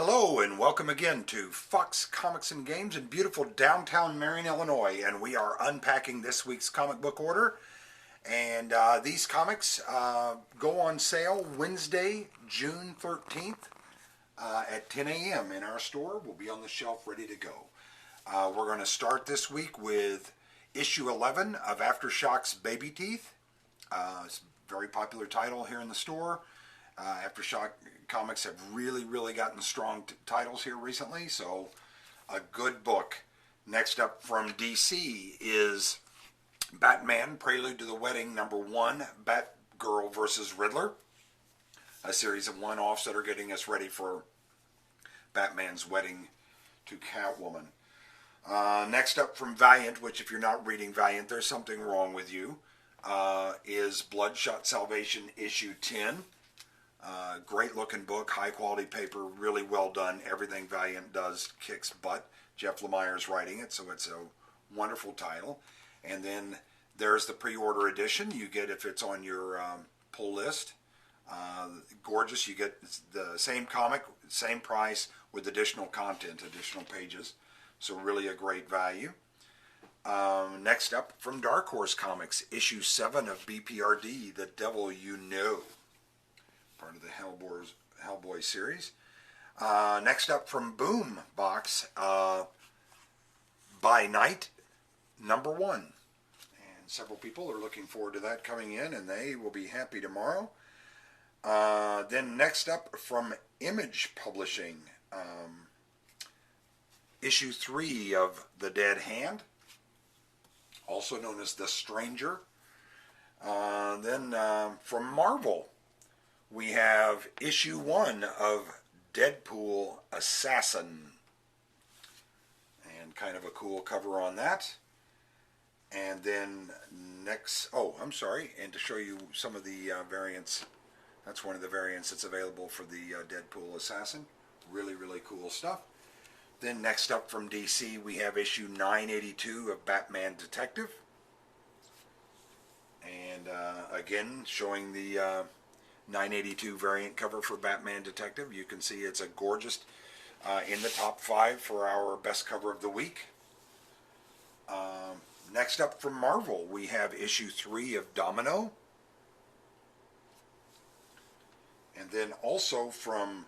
Hello and welcome again to Fox Comics and Games in beautiful downtown Marion, Illinois, and we are unpacking this week's comic book order. And these comics go on sale Wednesday, June 13th at 10 a.m. in our store. We'll be on the shelf ready to go. We're going to start this week with issue 11 of Aftershocks Baby Teeth. It's a very popular title here in the store. Aftershock comics have really gotten strong titles here recently, so a good book. Next up from DC is Batman Prelude to the Wedding #1, Batgirl vs. Riddler. A series of one-offs that are getting us ready for Batman's wedding to Catwoman. Next up from Valiant, which if you're not reading Valiant, there's something wrong with you, is Bloodshot Salvation issue 10. Great looking book, high quality paper, really well done. Everything Valiant does kicks butt. Jeff Lemire's writing it, so it's a wonderful title. And then there's the pre-order edition you get if it's on your pull list. Gorgeous. You get the same comic, same price with additional content, additional pages. So really a great value. Next up from Dark Horse Comics, issue 7 of BPRD, The Devil You Know. Part of the Hellboy series. Next up from Boom Box, By Night #1. And several people are looking forward to that coming in, and they will be happy tomorrow. Then next up from Image Publishing, issue 3 of The Dead Hand, also known as The Stranger. Then from Marvel, we have issue 1 of Deadpool Assassin. And kind of a cool cover on that. And then next, and to show you some of the variants, that's one of the variants that's available for the Deadpool Assassin. Really cool stuff. Then next up from DC, we have issue 982 of Batman Detective. And again, showing the 982 variant cover for Batman Detective. You can see it's a gorgeous, in the top 5 for our best cover of the week. Next up from Marvel, we have issue 3 of Domino. And then also from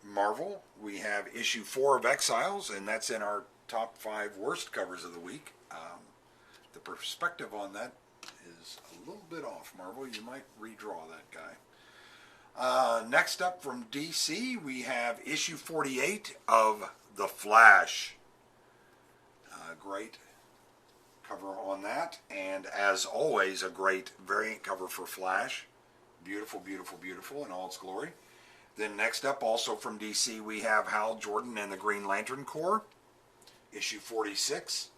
Marvel, we have issue 4 of Exiles, and that's in our top 5 worst covers of the week. The perspective on that is a little bit off, Marvel. You might redraw that guy. Next up from DC, we have issue 48 of The Flash. Great cover on that, and as always, a great variant cover for Flash. Beautiful in all its glory. Then next up, also from DC, we have Hal Jordan and the Green Lantern Corps, issue 46.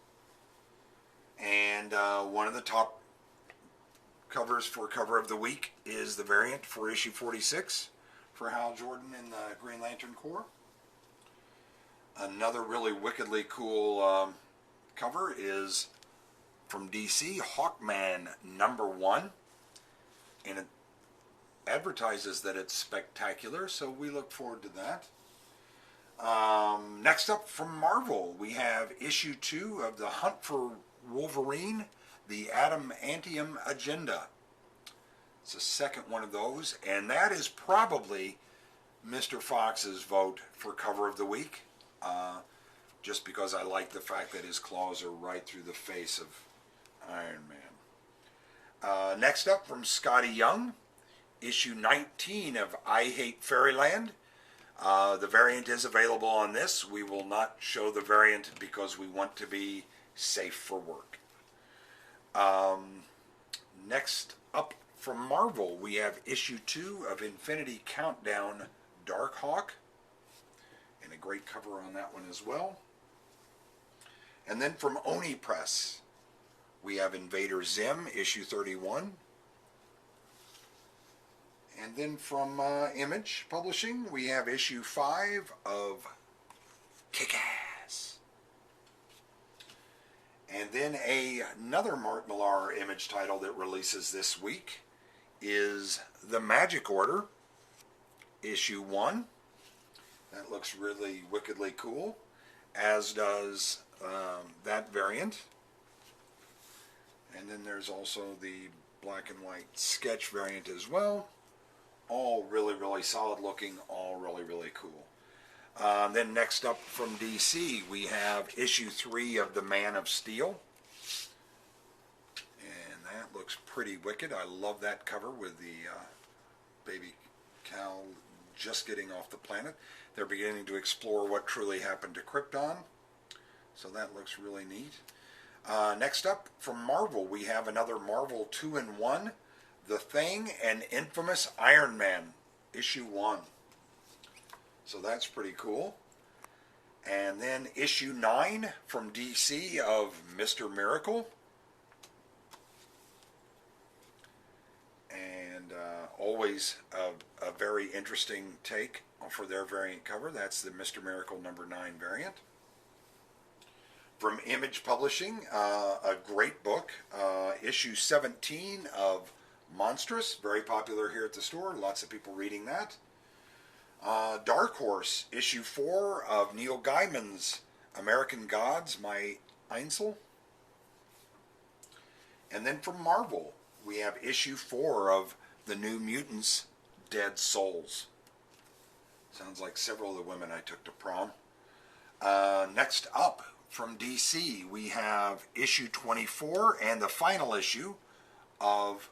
And one of the top covers for cover of the week is the variant for issue 46 for Hal Jordan and the Green Lantern Corps. Another really wickedly cool cover is from DC, Hawkman #1, and it advertises that it's spectacular, so we look forward to that. Next up from Marvel, we have issue 2 of The Hunt for Wolverine, the Adamantium Agenda. It's the second one of those, and that is probably Mr. Fox's vote for cover of the week, just because I like the fact that his claws are right through the face of Iron Man. Next up from Scotty Young, issue 19 of I Hate Fairyland. The variant is available on this. We will not show the variant because we want to be safe for work. Next up from Marvel, we have issue 2 of Infinity Countdown Darkhawk, and a great cover on that one as well. And then from Oni Press, we have Invader Zim, issue 31. And then from Image Publishing, we have issue 5 of Kick-Ass. And then another Mark Millar Image title that releases this week is The Magic Order, issue 1. That looks really wickedly cool, as does that variant. And then there's also the black and white sketch variant as well. All really, really solid looking, all really, really cool. Then next up from DC, we have issue 3 of the Man of Steel. And that looks pretty wicked. I love that cover with the baby Cal just getting off the planet. They're beginning to explore what truly happened to Krypton. So that looks really neat. Next up from Marvel, we have another Marvel 2-in-1. The Thing and Infamous Iron Man, issue 1. So that's pretty cool. And then issue 9 from DC of Mr. Miracle. And always a very interesting take for their variant cover. That's the Mr. Miracle number 9 variant. From Image Publishing, a great book, issue 17 of Monstrous, very popular here at the store, lots of people reading that. Dark Horse, issue 4 of Neil Gaiman's American Gods, My Einzel. And then from Marvel, we have issue 4 of The New Mutants, Dead Souls. Sounds like several of the women I took to prom. Next up from DC, we have issue 24 and the final issue of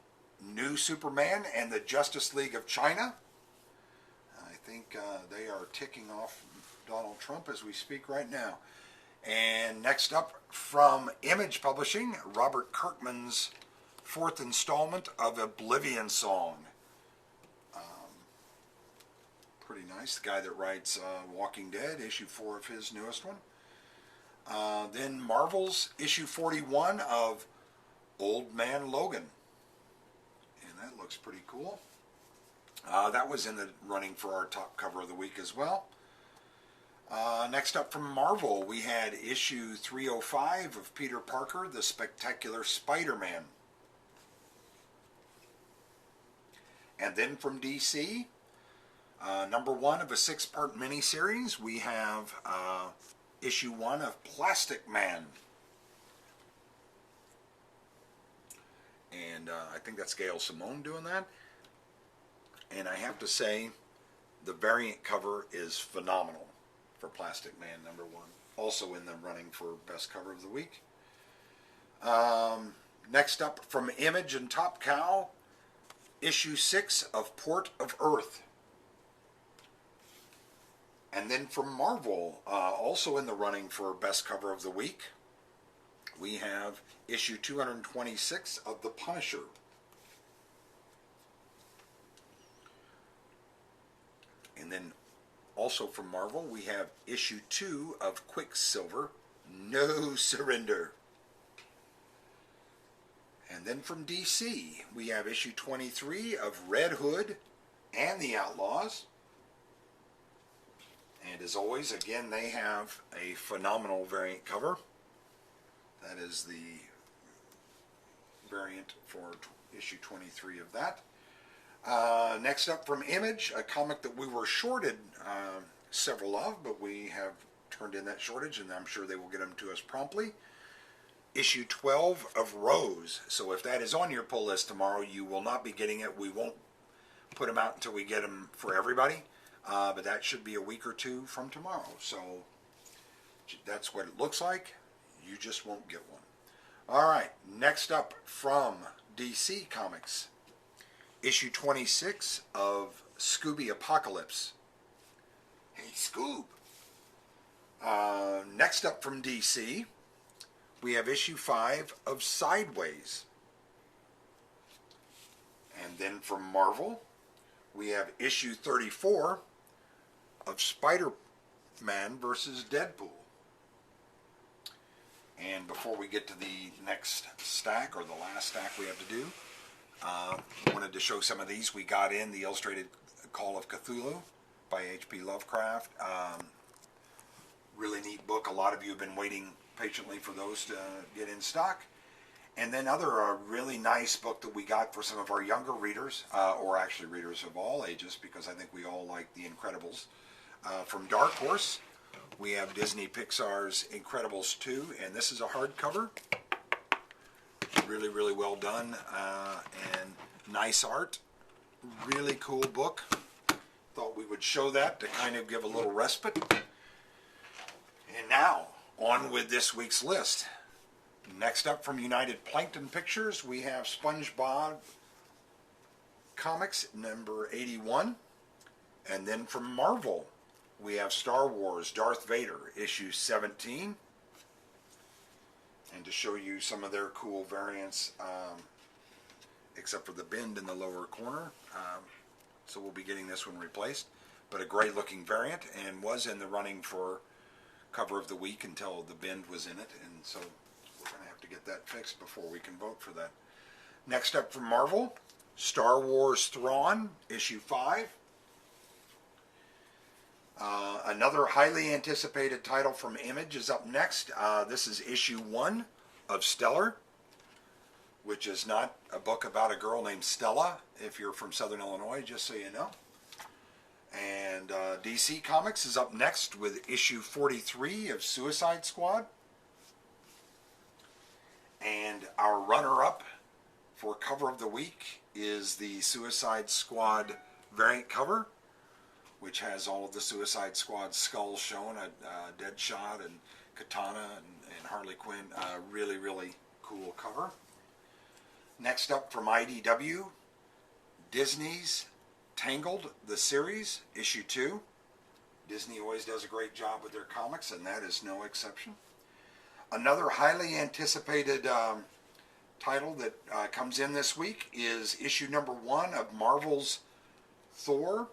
New Superman and the Justice League of China. I think they are ticking off Donald Trump as we speak right now. And next up from Image Publishing, Robert Kirkman's 4th installment of Oblivion Song. Pretty nice. The guy that writes Walking Dead, issue 4 of his newest one. Then Marvel's issue 41 of Old Man Logan. And that looks pretty cool. That was in the running for our top cover of the week as well. Next up from Marvel, we had issue 305 of Peter Parker, The Spectacular Spider-Man. And then from DC, number 1 of a 6-part miniseries, we have issue 1 of Plastic Man. And I think that's Gail Simone doing that. And I have to say, the variant cover is phenomenal for Plastic Man number 1. Also in the running for best cover of the week. Next up from Image and Top Cow, issue 6 of Port of Earth. And then from Marvel, also in the running for best cover of the week, we have issue 226 of The Punisher. And then also from Marvel, we have issue 2 of Quicksilver, No Surrender. And then from DC, we have issue 23 of Red Hood and the Outlaws. And as always, again, they have a phenomenal variant cover. That is the variant for issue 23 of that. Next up from Image, a comic that we were shorted several of, but we have turned in that shortage, and I'm sure they will get them to us promptly. Issue 12 of Rose. So if that is on your pull list tomorrow, you will not be getting it. We won't put them out until we get them for everybody. But that should be a week or 2 from tomorrow. So that's what it looks like. You just won't get one. All right, next up from DC Comics, issue 26 of Scooby Apocalypse. Hey, Scoob. Next up from DC, we have issue 5 of Sideways. And then from Marvel, we have issue 34 of Spider-Man versus Deadpool. And before we get to the next stack, or the last stack we have to do, wanted to show some of these. We got in the Illustrated Call of Cthulhu by H.P. Lovecraft. Really neat book. A lot of you have been waiting patiently for those to get in stock. And then a really nice book that we got for some of our younger readers, or actually readers of all ages, because I think we all like The Incredibles. From Dark Horse, we have Disney Pixar's Incredibles 2, and this is a hardcover. Really, really well done, and nice art. Really cool book. Thought we would show that to kind of give a little respite. And now, on with this week's list. Next up from United Plankton Pictures, we have SpongeBob Comics number 81. And then from Marvel, we have Star Wars Darth Vader issue 17. And to show you some of their cool variants, except for the bend in the lower corner. So we'll be getting this one replaced. But a great looking variant, and was in the running for cover of the week until the bend was in it. And so we're going to have to get that fixed before we can vote for that. Next up from Marvel, Star Wars Thrawn issue 5. Another highly anticipated title from Image is up next. This is issue 1 of Stellar, which is not a book about a girl named Stella, if you're from Southern Illinois, just so you know. And DC Comics is up next with issue 43 of Suicide Squad. And our runner-up for cover of the week is the Suicide Squad variant cover, which has all of the Suicide Squad skulls shown, Deadshot and Katana and Harley Quinn. Really, really cool cover. Next up from IDW, Disney's Tangled, the series, issue 2. Disney always does a great job with their comics, and that is no exception. Another highly anticipated title that comes in this week is issue number 1 of Marvel's Thor,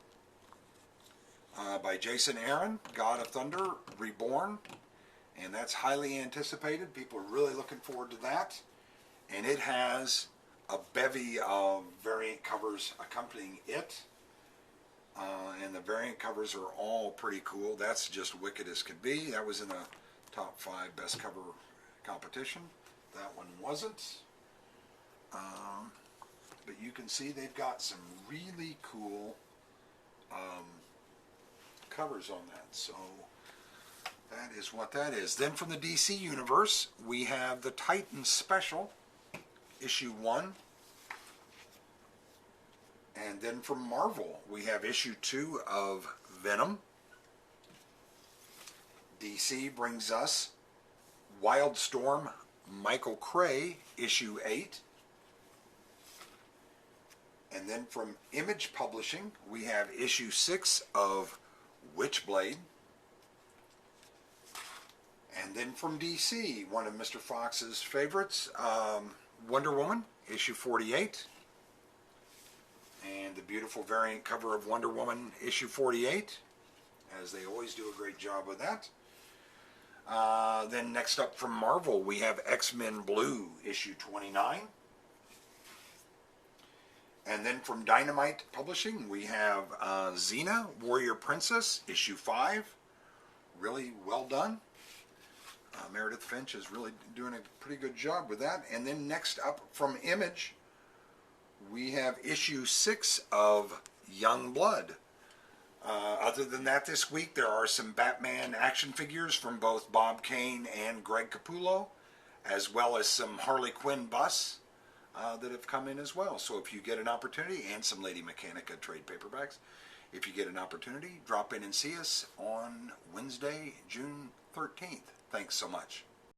by Jason Aaron, God of Thunder, Reborn. And that's highly anticipated. People are really looking forward to that. And it has a bevy of variant covers accompanying it. And the variant covers are all pretty cool. That's just wicked as could be. That was in the top 5 best cover competition. That one wasn't. But you can see they've got some really cool covers on that, so that is what that is. Then from the DC universe, we have the Titans Special, issue 1. And then from Marvel, we have issue 2 of Venom. DC brings us Wildstorm Michael Cray, issue 8. And then from Image Publishing, we have issue 6 of Witchblade. And then from DC, one of Mr. Fox's favorites, Wonder Woman, issue 48. And the beautiful variant cover of Wonder Woman, issue 48, as they always do a great job with that. Then next up from Marvel, we have X-Men Blue, issue 29. And then from Dynamite Publishing, we have Xena, Warrior Princess, issue 5. Really well done. Meredith Finch is really doing a pretty good job with that. And then next up from Image, we have issue 6 of Young Blood. Other than that, this week there are some Batman action figures from both Bob Kane and Greg Capullo, as well as some Harley Quinn busts that have come in as well. So if you get an opportunity, and some Lady Mechanica trade paperbacks, if you get an opportunity, drop in and see us on Wednesday, June 13th. Thanks so much.